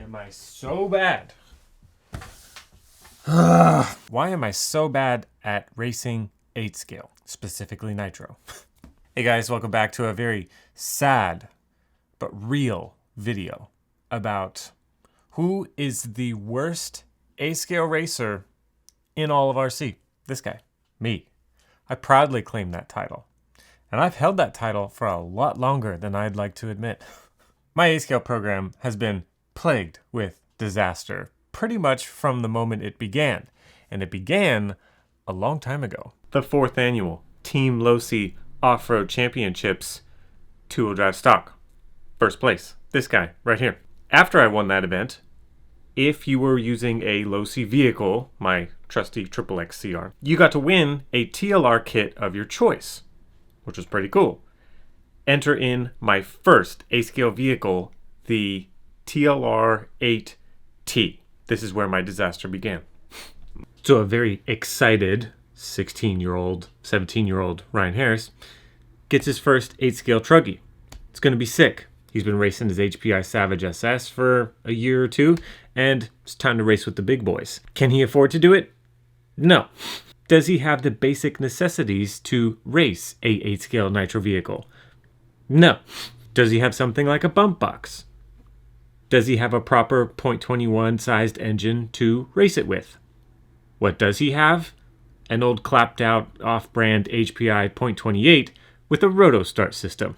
am I so bad? Why am I so bad at racing 8 scale, specifically nitro? Hey guys, welcome back to a very sad but real video about who is the worst 8 scale racer in all of RC. This guy, me. I proudly claim that title. And I've held that title for a lot longer than I'd like to admit. My 8 scale program has been plagued with disaster pretty much from the moment it began. And it began a long time ago. The 4th annual Team Losi Off-Road Championships 2-wheel drive stock. First place, this guy right here. After I won that event, if you were using a Losi vehicle, my trusty THROTTLE CR, you got to win a TLR kit of your choice, which was pretty cool. Enter in my first 8-scale vehicle, the TLR 8T. This is where my disaster began. So a very excited 16-year-old, 17-year-old Ryan Harris gets his first 8-scale truggy. It's going to be sick. He's been racing his HPI Savage SS for a year or two, and it's time to race with the big boys. Can he afford to do it? No. Does he have the basic necessities to race a 8-scale nitro vehicle? No. Does he have something like a bump box? Does he have a proper .21 sized engine to race it with? What does he have? An old clapped out off-brand HPI .28 with a roto start system.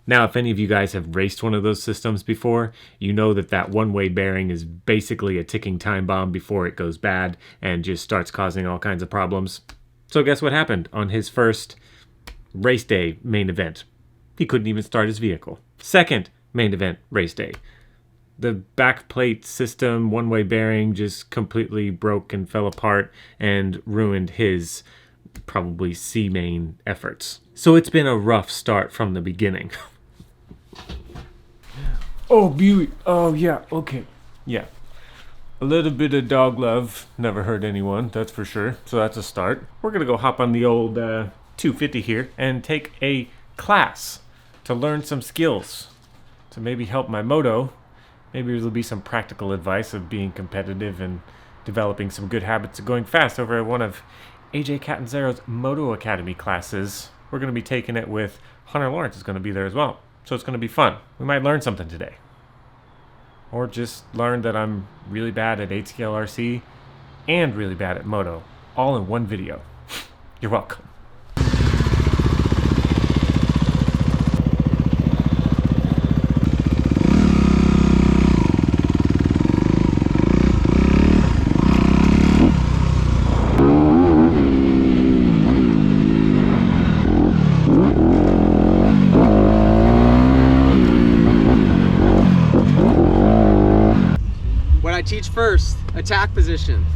Now, if any of you guys have raced one of those systems before, you know that that one-way bearing is basically a ticking time bomb before it goes bad and just starts causing all kinds of problems. So guess what happened on his first race day main event? He couldn't even start his vehicle. Second main event race day. The back plate system, one-way bearing just completely broke and fell apart and ruined his probably C-main efforts. So it's been a rough start from the beginning. Oh, beauty. Oh, yeah. Okay. Yeah. A little bit of dog love never hurt anyone, that's for sure. So that's a start. We're going to go hop on the old 250 here and take a class to learn some skills to maybe help my moto. Maybe there'll be some practical advice of being competitive and developing some good habits of going fast over at one of AJ Catanzaro's Moto Academy classes. We're going to be taking it with Hunter Lawrence is going to be there as well. So it's going to be fun. We might learn something today. Or just learn that I'm really bad at 8-scale RC and really bad at moto, all in one video. You're welcome. I teach first, attack position.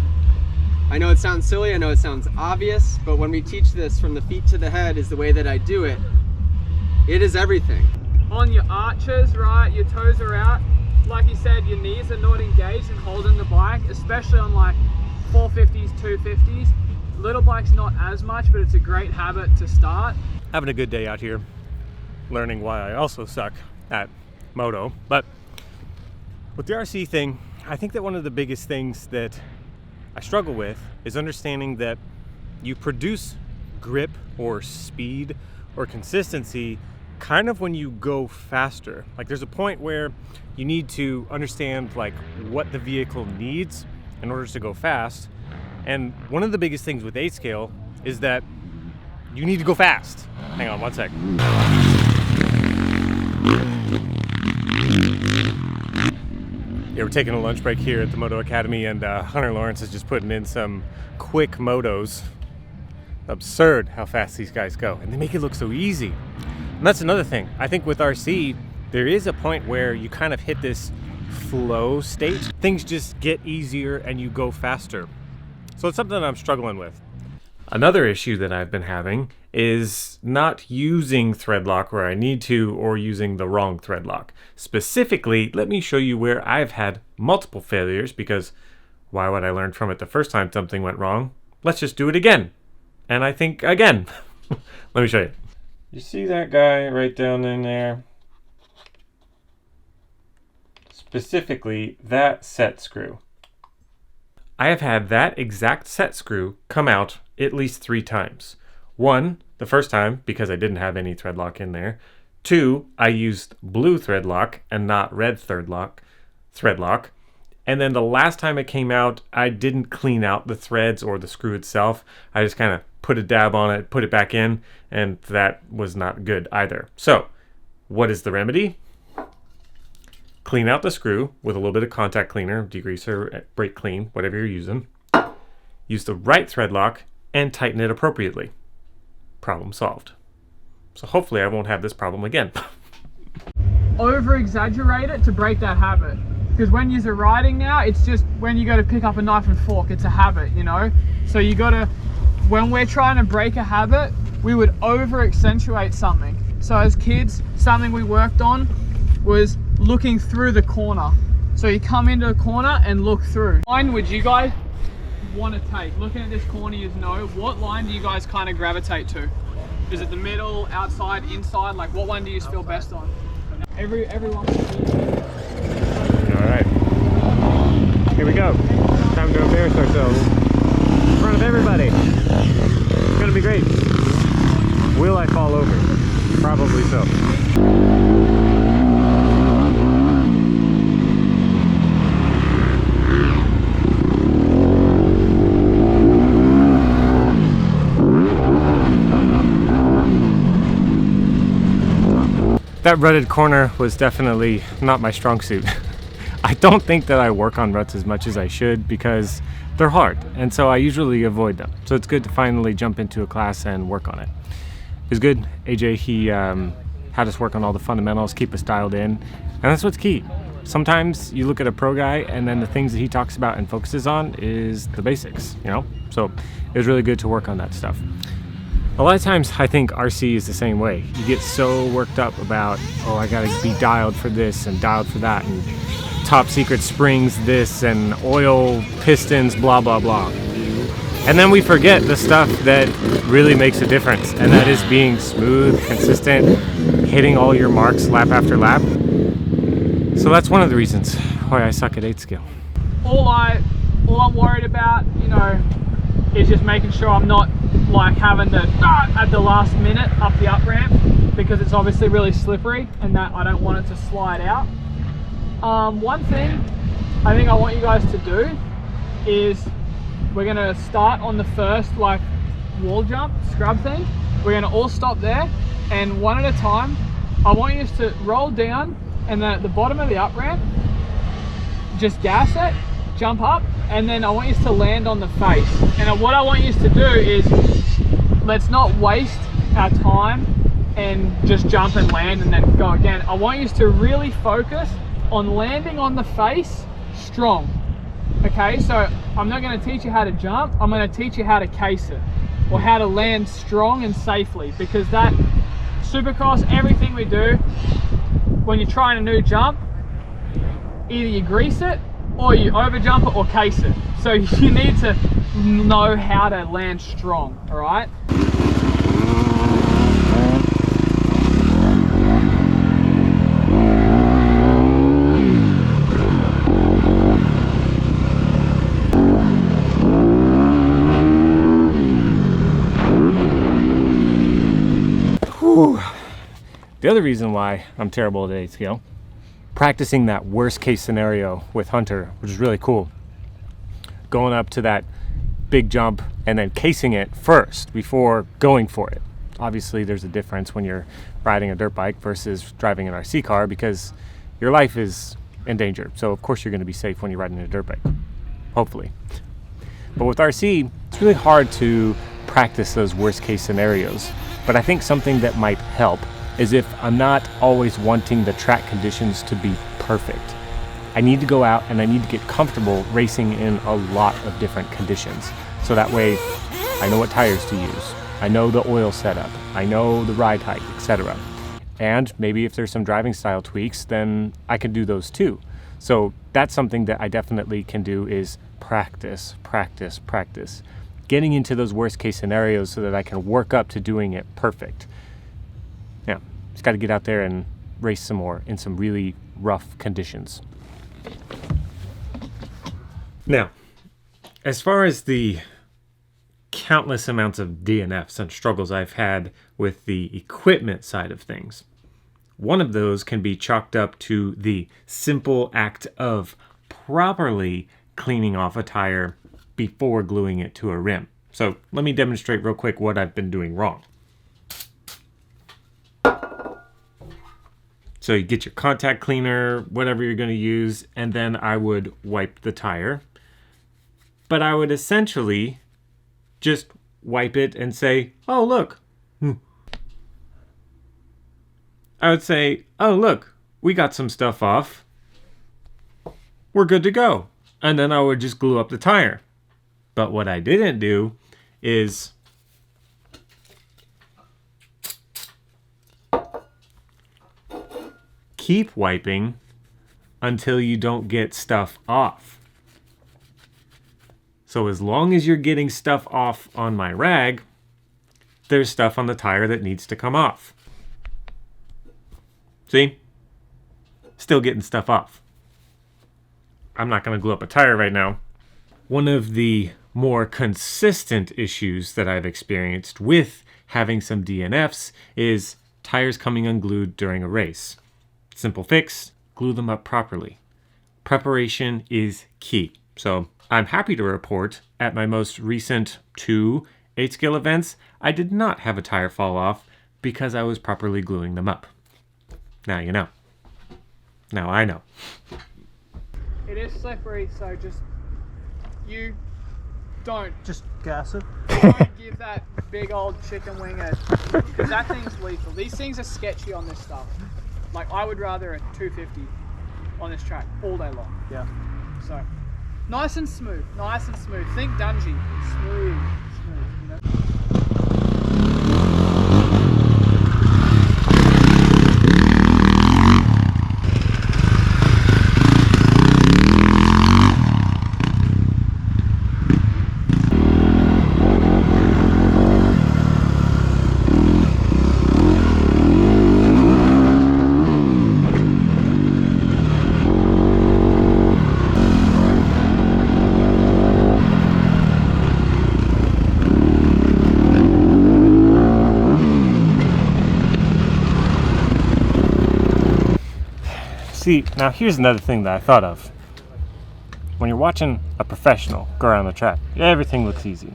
I know it sounds silly, I know it sounds obvious, but when we teach this from the feet to the head is the way that I do it. It is everything. On your arches, right, your toes are out. Like you said, your knees are not engaged and holding the bike, especially on like 450s, 250s. Little bikes not as much, but it's a great habit to start. Having a good day out here, learning why I also suck at moto. But with the RC thing, I think that one of the biggest things that I struggle with is understanding that you produce grip or speed or consistency kind of when you go faster. Like there's a point where you need to understand like what the vehicle needs in order to go fast. And one of the biggest things with 8 scale is that you need to go fast. Hang on one sec. Yeah, we're taking a lunch break here at the Moto Academy, and Hunter Lawrence is just putting in some quick motos. Absurd how fast these guys go, and they make it look so easy. And that's another thing. I think with RC, there is a point where you kind of hit this flow state. Things just get easier and you go faster. So it's something that I'm struggling with. Another issue that I've been having is not using thread lock where I need to or using the wrong thread lock. Specifically, let me show you where I've had multiple failures because why would I learn from it the first time something went wrong? Let's just do it again. And I think again. Let me show you. You see that guy right down in there? specifically that set screw. I have had that exact set screw come out at least 3 times. 1, the first time, because I didn't have any thread lock in there. 2, I used blue thread lock and not red thread lock. And then the last time it came out, I didn't clean out the threads or the screw itself. I just kind of put a dab on it, put it back in, and that was not good either. So, what is the remedy? Clean out the screw with a little bit of contact cleaner, degreaser, brake clean, whatever you're using. Use the right thread lock and tighten it appropriately. Problem solved. So hopefully I won't have this problem again. Over exaggerate it to break that habit. Because when you're riding now, it's just when you go to pick up a knife and fork, it's a habit, you know? So you gotta, when we're trying to break a habit, we would over accentuate something. So as kids, something we worked on was looking through the corner. So you come into a corner and look through. What line would you guys want to take? Looking at this corner, you know, what line do you guys kind of gravitate to? Is it the middle, outside, inside? Like what one do you feel best on? Everyone. All right, here we go. Time to embarrass ourselves in front of everybody. It's gonna be great. Will I fall over? Probably so. That rutted corner was definitely not my strong suit. I don't think that I work on ruts as much as I should because they're hard, and so I usually avoid them. So it's good to finally jump into a class and work on it. It was good. AJ, he had us work on all the fundamentals, keep us dialed in, and that's what's key. Sometimes you look at a pro guy and then the things that he talks about and focuses on is the basics, you know? So it was really good to work on that stuff. A lot of times I think RC is the same way. You get so worked up about, oh, I gotta be dialed for this and dialed for that, and top secret springs this and oil pistons, blah, blah, blah. And then we forget the stuff that really makes a difference, and that is being smooth, consistent, hitting all your marks lap after lap. So that's one of the reasons why I suck at 8 skill. All I'm worried about, you know, is just making sure I'm not like having to at the last minute up the up ramp, because it's obviously really slippery and that I don't want it to slide out. One thing I think I want you guys to do is we're gonna start on the first like wall jump scrub thing. We're gonna all stop there, and one at a time I want you to roll down, and then at the bottom of the up ramp just gas it, jump up, and then I want you to land on the face. And what I want you to do is, let's not waste our time and just jump and land and then go again. I want you to really focus on landing on the face strong. Okay, so I'm not going to teach you how to jump, I'm going to teach you how to case it, or how to land strong and safely, because that Supercross, everything we do, when you're trying a new jump, either you grease it, or you over jump it, or case it. So you need to know how to land strong, all right? Whew. The other reason why I'm terrible at 8 skill, practicing that worst case scenario with Hunter, which is really cool. Going up to that big jump and then casing it first before going for it. Obviously there's a difference when you're riding a dirt bike versus driving an RC car, because your life is in danger. So of course you're going to be safe when you're riding a dirt bike, hopefully. But with RC, it's really hard to practice those worst case scenarios. But I think something that might help is if I'm not always wanting the track conditions to be perfect. I need to go out and I need to get comfortable racing in a lot of different conditions. So that way I know what tires to use, I know the oil setup, I know the ride height, etc. And maybe if there's some driving style tweaks, then I can do those too. So that's something that I definitely can do, is practice, practice, practice. Getting into those worst case scenarios so that I can work up to doing it perfect. Yeah, just got to get out there and race some more in some really rough conditions. Now, as far as the countless amounts of DNFs and struggles I've had with the equipment side of things, one of those can be chalked up to the simple act of properly cleaning off a tire before gluing it to a rim. So let me demonstrate real quick what I've been doing wrong. So you get your contact cleaner, whatever you're going to use, and then I would wipe the tire. But I would essentially just wipe it and say, oh, look. I would say, oh, look, we got some stuff off. We're good to go. And then I would just glue up the tire. But what I didn't do is keep wiping until you don't get stuff off. So as long as you're getting stuff off on my rag, there's stuff on the tire that needs to come off. See? Still getting stuff off. I'm not going to glue up a tire right now. One of the more consistent issues that I've experienced with having some DNFs is tires coming unglued during a race. Simple fix, glue them up properly. Preparation is key. So I'm happy to report at my most recent 2 8-scale events, I did not have a tire fall off because I was properly gluing them up. Now you know. Now I know. It is slippery, so just you don't Just gas it. don't give that big old chicken wing a, because that thing's lethal. These things are sketchy on this stuff. Like I would rather a 250 on this track all day long. Yeah. So nice and smooth, nice and smooth. Think Dungey, smooth, you know. See, now here's another thing that I thought of. When you're watching a professional go around the track, everything looks easy.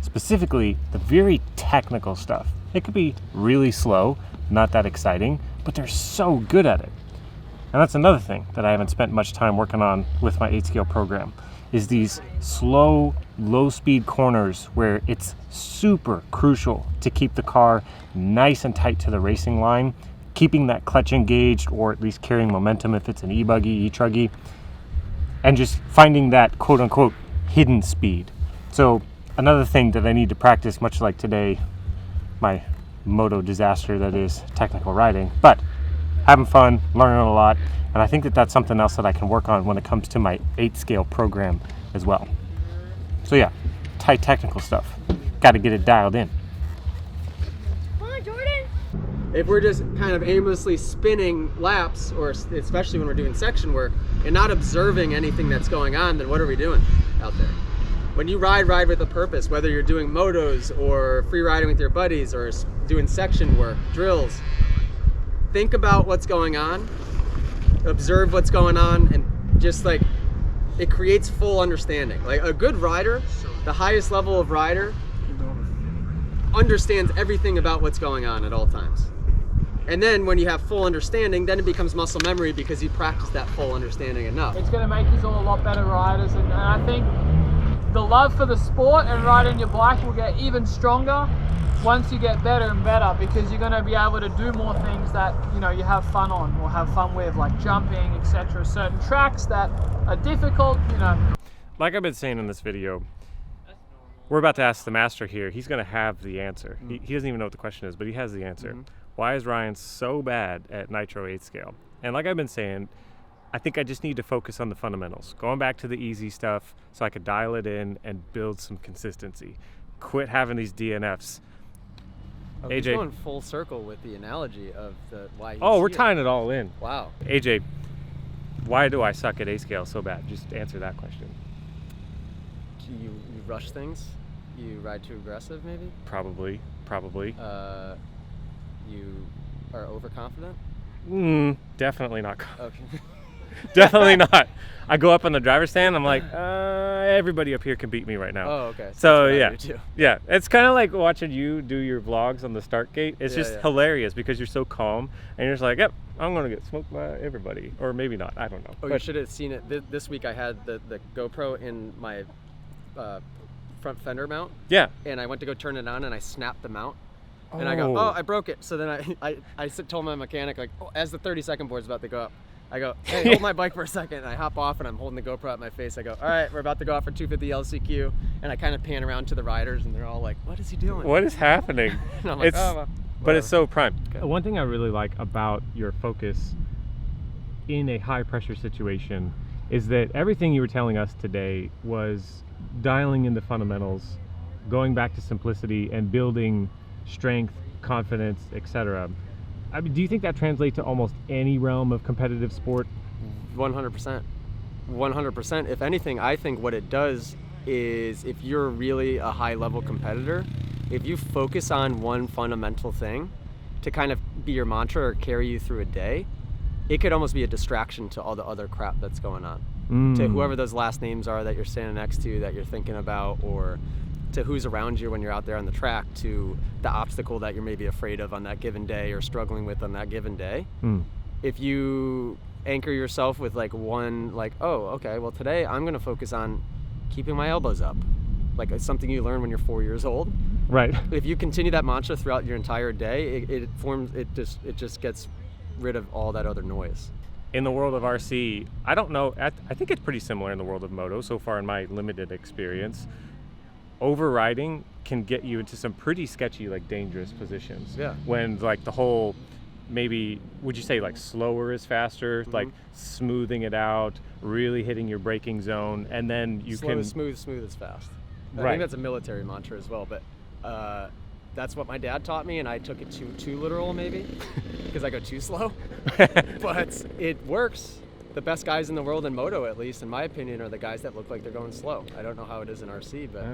Specifically, the very technical stuff. It could be really slow, not that exciting, but they're so good at it. And that's another thing that I haven't spent much time working on with my 8-scale program, is these slow, low-speed corners where it's super crucial to keep the car nice and tight to the racing line, keeping that clutch engaged, or at least carrying momentum if it's an e-buggy, e-truggy, and just finding that quote-unquote hidden speed. So another thing that I need to practice, much like today, my moto disaster that is technical riding, but having fun, learning a lot, and I think that that's something else that I can work on when it comes to my 8-scale program as well. So yeah, tight technical stuff. Got to get it dialed in. If we're just kind of aimlessly spinning laps, or especially when we're doing section work, and not observing anything that's going on, then what are we doing out there? When you ride with a purpose, whether you're doing motos or free riding with your buddies or doing section work, drills, think about what's going on, observe what's going on, and just like, it creates full understanding. Like a good rider, the highest level of rider, understands everything about what's going on at all times. And then when you have full understanding, then it becomes muscle memory because you practice that full understanding enough. It's going to make you all a lot better riders, and I think the love for the sport and riding your bike will get even stronger once you get better and better, because you're going to be able to do more things that you have fun on or have fun with, like jumping, etc. Certain tracks that are difficult, Like I've been saying in this video, we're about to ask the master here. He's going to have the answer. He doesn't even know what the question is, but he has the answer. Why is Ryan so bad at Nitro 8-scale? And like I've been saying, I think I just need to focus on the fundamentals. Going back to the easy stuff so I could dial it in and build some consistency. Quit having these DNFs. Oh, AJ. He's going full circle with the analogy of the why. Oh, we're tying it all in. Wow. AJ, Why do I suck at A scale so bad? Just answer that question. You rush things. You ride too aggressive, maybe. Probably. You are overconfident. Definitely not. Okay. Definitely not. I go up on the driver's stand. I'm like, everybody up here can beat me right now. Oh, okay. So that's what I yeah, do too. yeah. It's kind of like watching you do your vlogs on the start gate. It's just hilarious because you're so calm and you're just like, yep, I'm gonna get smoked by everybody, or maybe not. I don't know. Oh, you should have seen it. This week I had the GoPro in my front fender mount. Yeah. And I went to go turn it on and I snapped the mount. And I go, oh, I broke it. So then I told my mechanic, like, as the 30-second board's about to go up, I go, hey, hold my bike for a second. And I hop off and I'm holding the GoPro at my face. I go, all right, we're about to go off for 250 LCQ. And I kind of pan around to the riders and they're all like, what is he doing? What is happening? And I'm like, oh, but it's so prime. Okay. One thing I really like about your focus in a high pressure situation is that everything you were telling us today was dialing in the fundamentals, going back to simplicity and building strength, confidence, etc. I mean, do you think that translates to almost any realm of competitive sport? 100%. 100%. If anything, I think what it does is, if you're really a high level competitor, if you focus on one fundamental thing to kind of be your mantra or carry you through a day, it could almost be a distraction to all the other crap that's going on. To whoever those last names are that you're standing next to, that you're thinking about, or to who's around you when you're out there on the track, to the obstacle that you're maybe afraid of on that given day or struggling with on that given day. If you anchor yourself with like one, like, oh, okay, well today I'm gonna focus on keeping my elbows up. Like, it's something you learn when you're 4 years old. Right. If you continue that mantra throughout your entire day, it just gets rid of all that other noise. In the world of RC, I don't know, I think it's pretty similar in the world of moto so far in my limited experience. Overriding can get you into some pretty sketchy, like dangerous positions. Yeah. When like the whole, maybe, would you say like slower is faster, like smoothing it out, really hitting your braking zone, and then you Slow can... is smooth is fast. I Right. think that's a military mantra as well, but that's what my dad taught me, and I took it too literal maybe, because I go too slow. But it works. The best guys in the world in moto, at least in my opinion, are the guys that look like they're going slow. I don't know how it is in RC, but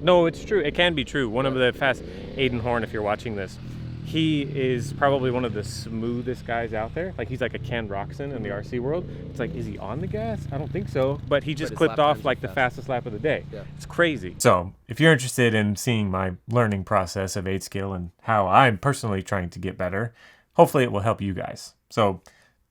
No, it's true. It can be true. One of the fast, Aiden Horn, if you're watching this, he is probably one of the smoothest guys out there. Like, he's like a Ken Roxon in the RC world. It's like, is he on the gas? I don't think so. But he just his clipped lap off times like are the fast. fastest lap of the day. Yeah. It's crazy. So if you're interested in seeing my learning process of 8 skill and how I'm personally trying to get better, hopefully it will help you guys. So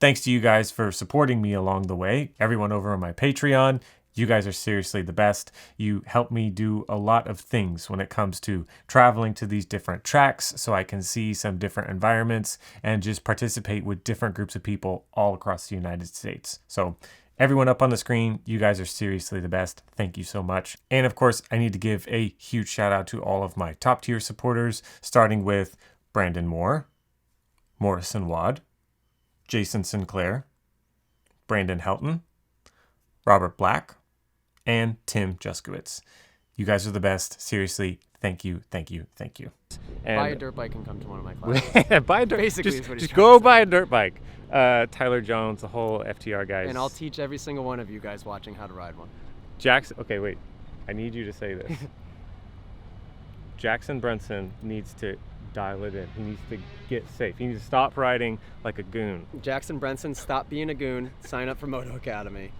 thanks to you guys for supporting me along the way. Everyone over on my Patreon, you guys are seriously the best. You help me do a lot of things when it comes to traveling to these different tracks so I can see some different environments and just participate with different groups of people all across the United States. So everyone up on the screen, you guys are seriously the best. Thank you so much. And of course, I need to give a huge shout out to all of my top tier supporters, starting with Brandon Moore, Morrison Wad, Jason Sinclair, Brandon Helton, Robert Black, and Tim Juskowitz. You guys are the best. Seriously, thank you, thank you, thank you. And buy a dirt bike and come to one of my classes. buy a dirt. Basically is what he's just trying go to say. buy a dirt bike. Tyler Jones, the whole FTR guys. And I'll teach every single one of you guys watching how to ride one. Jackson. Okay, wait. I need you to say this. Jackson Brunson needs to dial it in. He needs to get safe. He needs to stop riding like a goon. Jackson Brenson, stop being a goon. Sign up for Moto Academy.